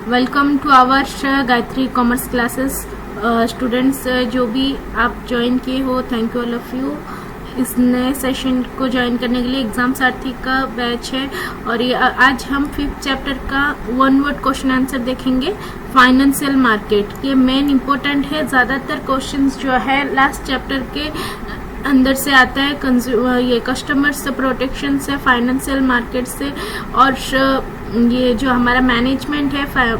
Welcome to our Gayatri commerce classes. Students जो भी आप ज्वाइन किए हो, thank you all of you. इस नए सेशन को ज्वाइन करने के लिए एग्जाम सारथी का बैच है और ये आज हम 5th चैप्टर का वन वर्ड क्वेश्चन आंसर देखेंगे। फाइनेंशियल मार्केट ये मेन इंपॉर्टेंट है। ज़्यादातर क्वेश्चंस जो है लास्ट चैप्टर के अंदर से आता है, ये कस्टमर्स प्रोटेक्शन से, फाइनेंशियल मार्केट से, और ये जो हमारा मैनेजमेंट है,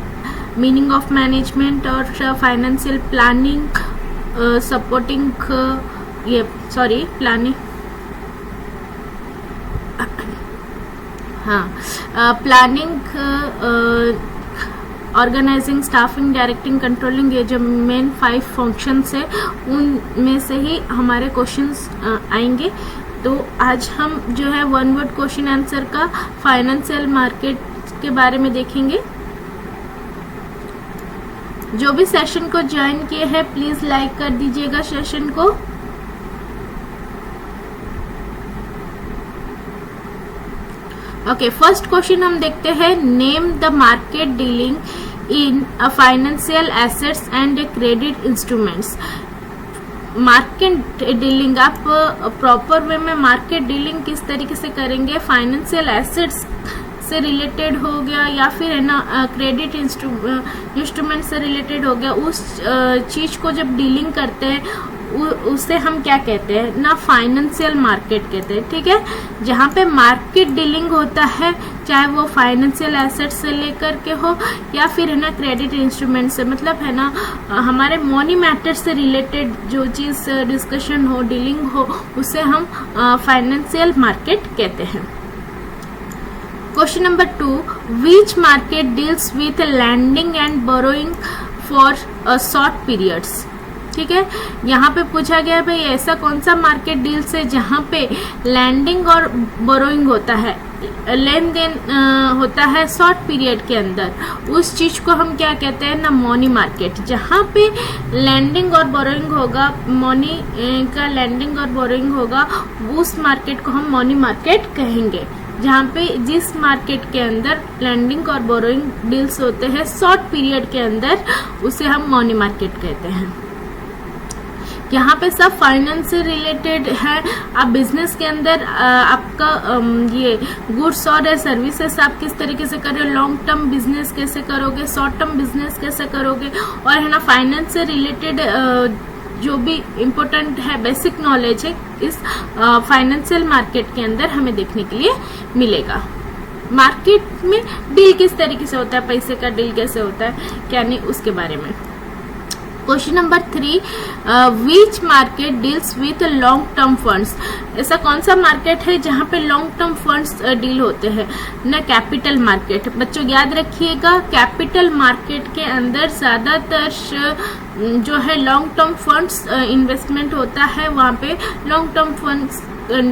मीनिंग ऑफ मैनेजमेंट और financial planning, supporting planning, planning, organising, staffing, directing, controlling, ये जो मेन 5 फंक्शंस है उनमें से ही हमारे क्वेश्चंस आएंगे। तो आज हम जो है वन वर्ड क्वेश्चन आंसर का फाइनेंशियल मार्केट के बारे में देखेंगे। जो भी सेशन को ज्वाइन किए हैं प्लीज लाइक कर दीजिएगा सेशन को। ओके, फर्स्ट क्वेश्चन हम देखते हैं। Name the market dealing in a financial assets and credit instruments. Market dealing आप प्रॉपर वे में मार्केट डीलिंग किस तरीके से करेंगे? फाइनेंशियल एसेट्स से रिलेटेड हो गया या फिर है ना क्रेडिट इंस्ट्रूमेंट से रिलेटेड हो गया। उस चीज को जब डीलिंग करते हैं उसे हम क्या कहते हैं ना, फाइनेंशियल मार्केट कहते हैं। ठीक है, जहाँ पे मार्केट डीलिंग होता है, चाहे वो फाइनेंशियल एसेट से लेकर के हो या फिर है ना क्रेडिट इंस्ट्रूमेंट से, मतलब है ना हमारे मनी मैटर से रिलेटेड जो चीज डिस्कशन हो, डीलिंग हो, उसे हम फाइनेंशियल मार्केट कहते हैं। Question number 2, which market deals with lending and borrowing for short periods. ठीक है, यहाँ पे पूछा गया भाई ऐसा कौन सा मार्केट डील्स है जहाँ पे लैंडिंग और बोरोइंग होता है, लेन देन होता है शॉर्ट पीरियड के अंदर। उस चीज को हम क्या कहते हैं ना, मनी मार्केट। जहाँ पे लैंडिंग और बोरोइंग होगा, मनी का लैंडिंग और बोरोइंग होगा, उस मार्केट को हम मनी मार्केट कहेंगे। जहाँ पे जिस मार्केट के अंदर लैंडिंग और बोरोइंग डील्स होते हैं शॉर्ट पीरियड के अंदर, उसे हम मनी मार्केट कहते हैं। यहाँ पे सब फाइनेंस से रिलेटेड है। आप बिजनेस के अंदर आपका ये गुड्स और सर्विसेज आप किस तरीके से कर रहे हो, लॉन्ग टर्म बिजनेस कैसे करोगे, शॉर्ट टर्म बिजनेस कैसे करोगे, और है ना फाइनेंस से रिलेटेड जो भी इम्पोर्टेंट है बेसिक नॉलेज है इस फाइनेंशियल मार्केट के अंदर हमें देखने के लिए मिलेगा। मार्केट में डील किस तरीके से होता है, पैसे का डील कैसे होता है, क्या नहीं, उसके बारे में। Question number 3, which market deals with long term funds. ऐसा कौन सा मार्केट है जहाँ पे लॉन्ग टर्म फंड्स डील होते हैं ना, कैपिटल मार्केट। बच्चों याद रखिएगा, कैपिटल मार्केट के अंदर ज्यादातर जो है लॉन्ग टर्म फंड्स इन्वेस्टमेंट होता है, वहाँ पे लॉन्ग टर्म फंड्स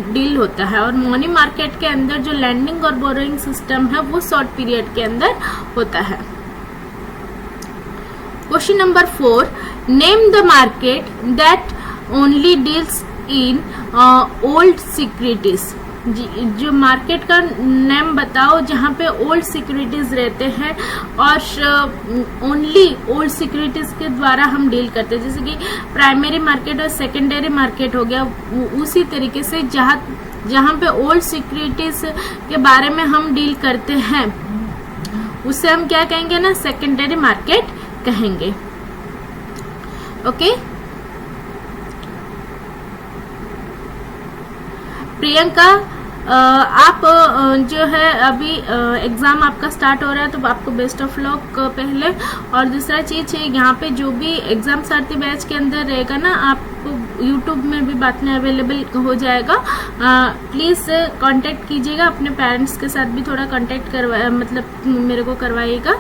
डील होता है। और मनी मार्केट के अंदर जो लैंडिंग और बोरोइंग सिस्टम है वो शॉर्ट पीरियड के अंदर होता है। Question number 4, name the market that only deals in old securities. जो मार्केट का नेम बताओ जहाँ पे ओल्ड सिक्योरिटीज रहते हैं और ओनली ओल्ड सिक्योरिटीज के द्वारा हम डील करते हैं। जैसे कि प्राइमरी मार्केट और सेकेंडरी मार्केट हो गया, उसी तरीके से जहाँ पे ओल्ड सिक्योरिटीज के बारे में हम डील करते हैं उसे हम क्या कहेंगे ना, सेकेंडरी मार्केट कहेंगे। ओके, प्रियंका आप जो है अभी एग्जाम आपका स्टार्ट हो रहा है तो आपको बेस्ट ऑफ लक पहले। और दूसरा चीज है, यहाँ पे जो भी एग्जाम सारथी बैच के अंदर रहेगा ना, आपको यूट्यूब में भी बाद में अवेलेबल हो जाएगा। प्लीज कांटेक्ट कीजिएगा, अपने पेरेंट्स के साथ भी थोड़ा कांटेक्ट मतलब मेरे को करवाइएगा,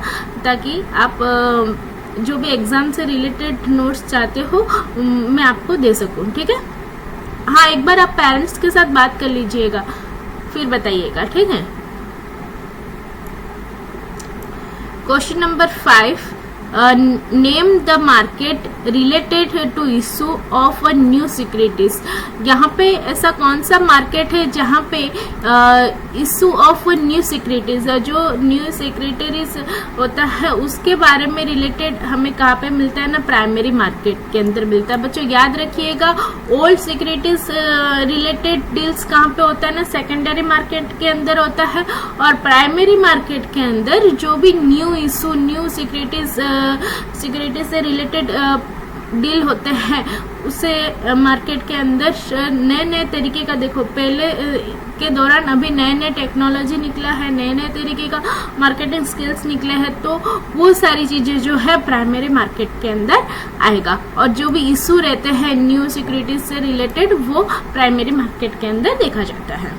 ताकि आप जो भी एग्जाम से रिलेटेड नोट्स चाहते हो मैं आपको दे सकूं। ठीक है, हाँ एक बार आप पेरेंट्स के साथ बात कर लीजिएगा फिर बताइएगा। ठीक है। Question number 5, name the market related to issue of a new securities. यहाँ पे ऐसा कौन सा मार्केट है जहाँ पे इशू ऑफ न्यू सिक्योरिटीज, जो न्यू सिक्योरिटीज होता है उसके बारे में रिलेटेड हमें कहाँ पे मिलता है ना, प्राइमरी मार्केट के अंदर मिलता है। बच्चों याद रखिएगा, ओल्ड सिक्योरिटीज रिलेटेड डील्स कहाँ पे होता है ना, सेकेंडरी मार्केट के अंदर होता है। और प्राइमरी मार्केट के अंदर जो भी न्यू इशू, न्यू सिक्योरिटी से रिलेटेड डील होते हैं उसे मार्केट के अंदर नए नए तरीके का, देखो पहले के दौरान अभी नए नए टेक्नोलॉजी निकला है, नए नए तरीके का मार्केटिंग स्किल्स निकले हैं, तो वो सारी चीजें जो है प्राइमरी मार्केट के अंदर आएगा। और जो भी इशू रहते हैं न्यू सिक्योरिटीज से रिलेटेड वो प्राइमरी मार्केट के अंदर देखा जाता है।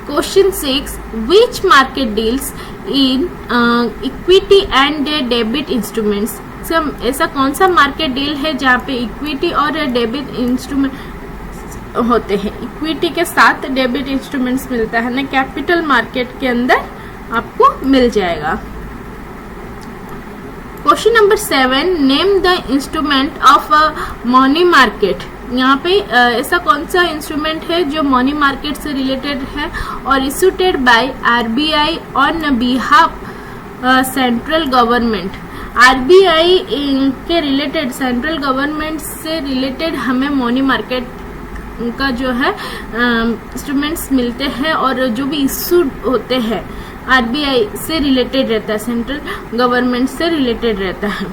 Question 6. Which market deals in equity and debit instruments? ऐसा कौन सा मार्केट डील है जहाँ पे इक्विटी और डेबिट इंस्ट्रूमेंट होते हैं? इक्विटी के साथ डेबिट इंस्ट्रूमेंट्स मिलता है ना, कैपिटल मार्केट के अंदर आपको मिल जाएगा। Question number 7. Name the instrument of money market. यहाँ पे ऐसा कौन सा इंस्ट्रूमेंट है जो मनी मार्केट से रिलेटेड है और issued by RBI on behalf central government. RBI के रिलेटेड, सेंट्रल गवर्नमेंट से रिलेटेड हमें मनी मार्केट का जो है इंस्ट्रूमेंट्स मिलते हैं और जो भी इशू होते हैं आरबीआई से रिलेटेड रहता है, सेंट्रल गवर्नमेंट से रिलेटेड रहता है।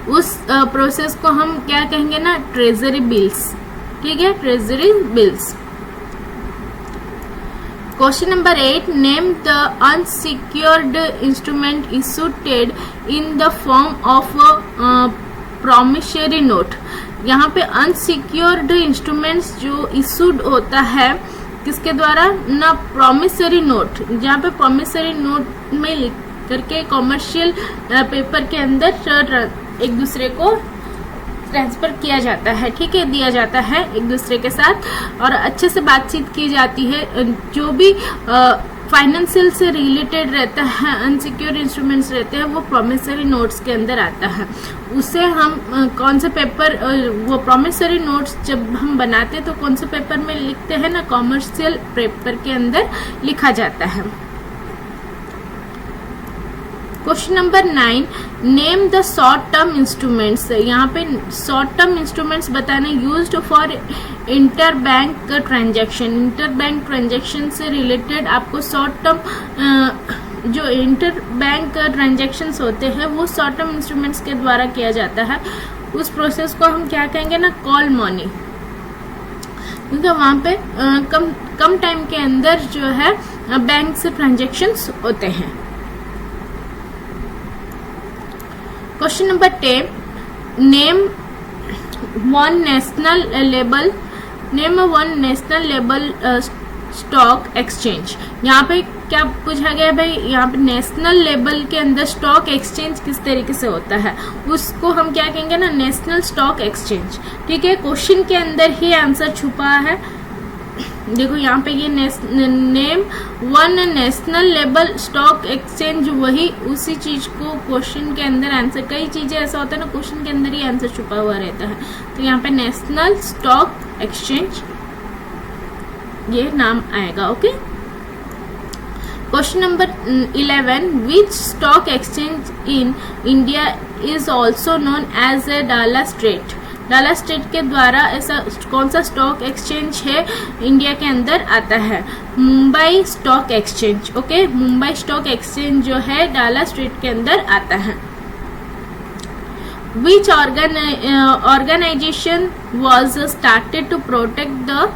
उस प्रोसेस को हम क्या कहेंगे ना, ट्रेजरी बिल्स। ठीक है, treasury bills. Question number 8. Name the unsecured instrument issued in the form of promissory note. यहाँ पे अनसिक्योर्ड इंस्ट्रूमेंट्स जो इशूड होता है किसके द्वारा ना, प्रॉमिसरी नोट। जहाँ पे प्रॉमिसरी नोट में लिख करके कॉमर्शियल पेपर के अंदर एक दूसरे को ट्रांसफर किया जाता है, ठीक है, दिया जाता है एक दूसरे के साथ और अच्छे से बातचीत की जाती है। जो भी फाइनेंशियल से रिलेटेड रहता है, अनसिक्योर्ड इंस्ट्रूमेंट्स रहते हैं, वो प्रॉमिसरी नोट्स के अंदर आता है। उसे हम कौन से पेपर, वो प्रॉमिसरी नोट्स जब हम बनाते हैं तो कौन से पेपर में लिखते हैं ना, कॉमर्शियल पेपर के अंदर लिखा जाता है। Question number 9. Name the short term instruments. यहाँ पे शॉर्ट टर्म इंस्ट्रूमेंट्स बताने used for inter bank transaction. Inter bank transaction से रिलेटेड आपको शॉर्ट टर्म जो इंटर बैंक ट्रांजैक्शंस होते हैं वो शॉर्ट टर्म इंस्ट्रूमेंट्स के द्वारा किया जाता है। उस प्रोसेस को हम क्या कहेंगे ना, कॉल मनी, क्योंकि वहाँ पे कम टाइम के अंदर जो है बैंक से ट्रांजैक्शंस होते हैं। Question number 10. Name one national label stock exchange. यहाँ पे क्या पूछा गया भाई, यहाँ पे नेशनल लेवल के अंदर स्टॉक एक्सचेंज किस तरीके से होता है उसको हम क्या कहेंगे ना, नेशनल स्टॉक एक्सचेंज। ठीक है, क्वेश्चन के अंदर ही आंसर छुपा है। देखो यहाँ पे ये name one national level stock exchange, वही उसी चीज को क्वेश्चन के अंदर आंसर, कई चीजें ऐसा होता है ना क्वेश्चन के अंदर ही आंसर छुपा हुआ रहता है, तो यहाँ पे नेशनल स्टॉक एक्सचेंज ये नाम आएगा। Okay, question number 11. Which stock exchange in India is also known as a Dalal street. डाला स्ट्रेट के द्वारा ऐसा कौन सा स्टॉक एक्सचेंज है इंडिया के अंदर आता है, Mumbai stock exchange. Okay, Mumbai stock exchange जो है डाला स्ट्रेट के अंदर आता है। Which organisation was started to protect the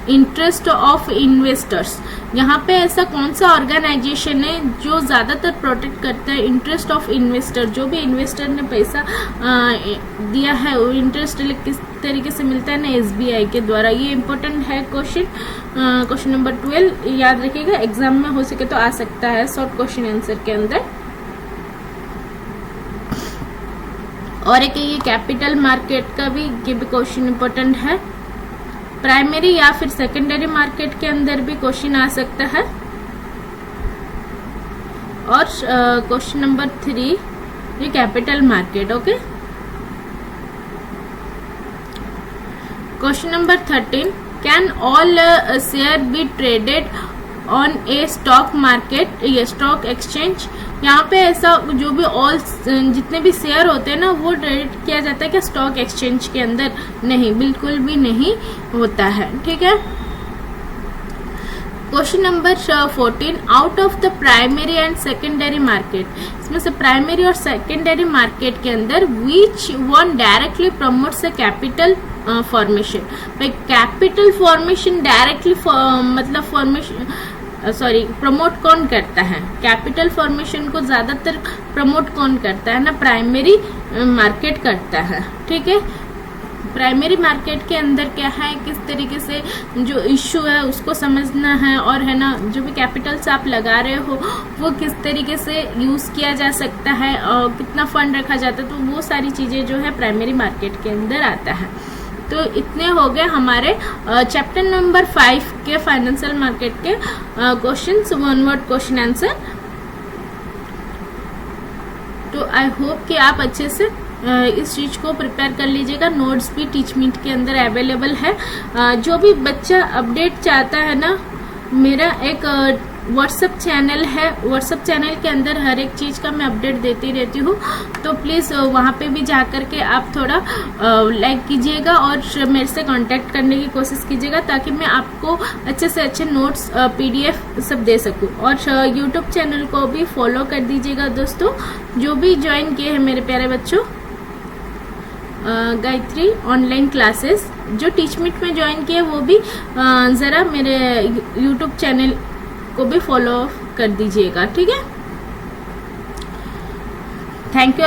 interest of investors. यहाँ पे ऐसा कौन सा ऑर्गेनाइजेशन है जो ज्यादातर प्रोटेक्ट करता है इंटरेस्ट ऑफ इन्वेस्टर, जो भी इन्वेस्टर ने पैसा दिया है वो इंटरेस्ट किस तरीके से मिलता है ना, एसबीआई के द्वारा। ये इम्पोर्टेंट है क्वेश्चन नंबर 12 याद रखिएगा, एग्जाम में हो सके तो आ सकता है शॉर्ट क्वेश्चन आंसर के अंदर। और एक ये कैपिटल मार्केट का भी ये भी क्वेश्चन इम्पोर्टेंट है, प्राइमरी या फिर सेकेंडरी मार्केट के अंदर भी क्वेश्चन आ सकता है। और क्वेश्चन नंबर 3 ये capital market. Okay, question number 13, can all share B traded on A stock market या स्टॉक एक्सचेंज। यहाँ पे ऐसा जो भी ऑल जितने भी शेयर होते हैं ना वो ट्रेड किया जाता है क्या स्टॉक एक्सचेंज के अंदर? नहीं, बिल्कुल भी नहीं होता है। ठीक है, question number 14, out of the primary and secondary market, इसमें से प्राइमरी और सेकेंडरी मार्केट के अंदर which one directly promotes a capital formation. भाई कैपिटल फॉर्मेशन डायरेक्टली मतलब फॉर्मेशन प्रमोट कौन करता है? कैपिटल फॉर्मेशन को ज्यादातर प्रमोट कौन करता है ना? प्राइमरी मार्केट करता है। ठीक है, प्राइमरी मार्केट के अंदर क्या है, किस तरीके से जो इश्यू है उसको समझना है, और है ना जो भी कैपिटल्स आप लगा रहे हो वो किस तरीके से यूज किया जा सकता है और कितना फंड रखा जाता है, तो वो सारी चीजें जो है प्राइमरी मार्केट के अंदर आता है। तो इतने हो गए हमारे चैप्टर नंबर 5 के फाइनेंशियल मार्केट के questions, one word question answer. तो आई होप कि आप अच्छे से इस चीज को प्रिपेयर कर लीजिएगा। नोट्स भी टीच मीट के अंदर अवेलेबल है। जो भी बच्चा अपडेट चाहता है ना, मेरा एक व्हाट्सएप चैनल है, व्हाट्सएप चैनल के अंदर हर एक चीज का मैं अपडेट देती रहती हूँ, तो प्लीज वहां पे भी जा करके आप थोड़ा लाइक कीजिएगा और मेरे से कांटेक्ट करने की कोशिश कीजिएगा, ताकि मैं आपको अच्छे से अच्छे नोट्स PDF सब दे सकूं। और यूट्यूब चैनल को भी फॉलो कर दीजिएगा दोस्तों, जो भी ज्वाइन किए हैं मेरे प्यारे बच्चों। गायत्री ऑनलाइन क्लासेस जो टीच मीट में ज्वाइन किए वो भी जरा मेरे यूट्यूब चैनल को भी फॉलो कर दीजिएगा। ठीक है, थैंक यू।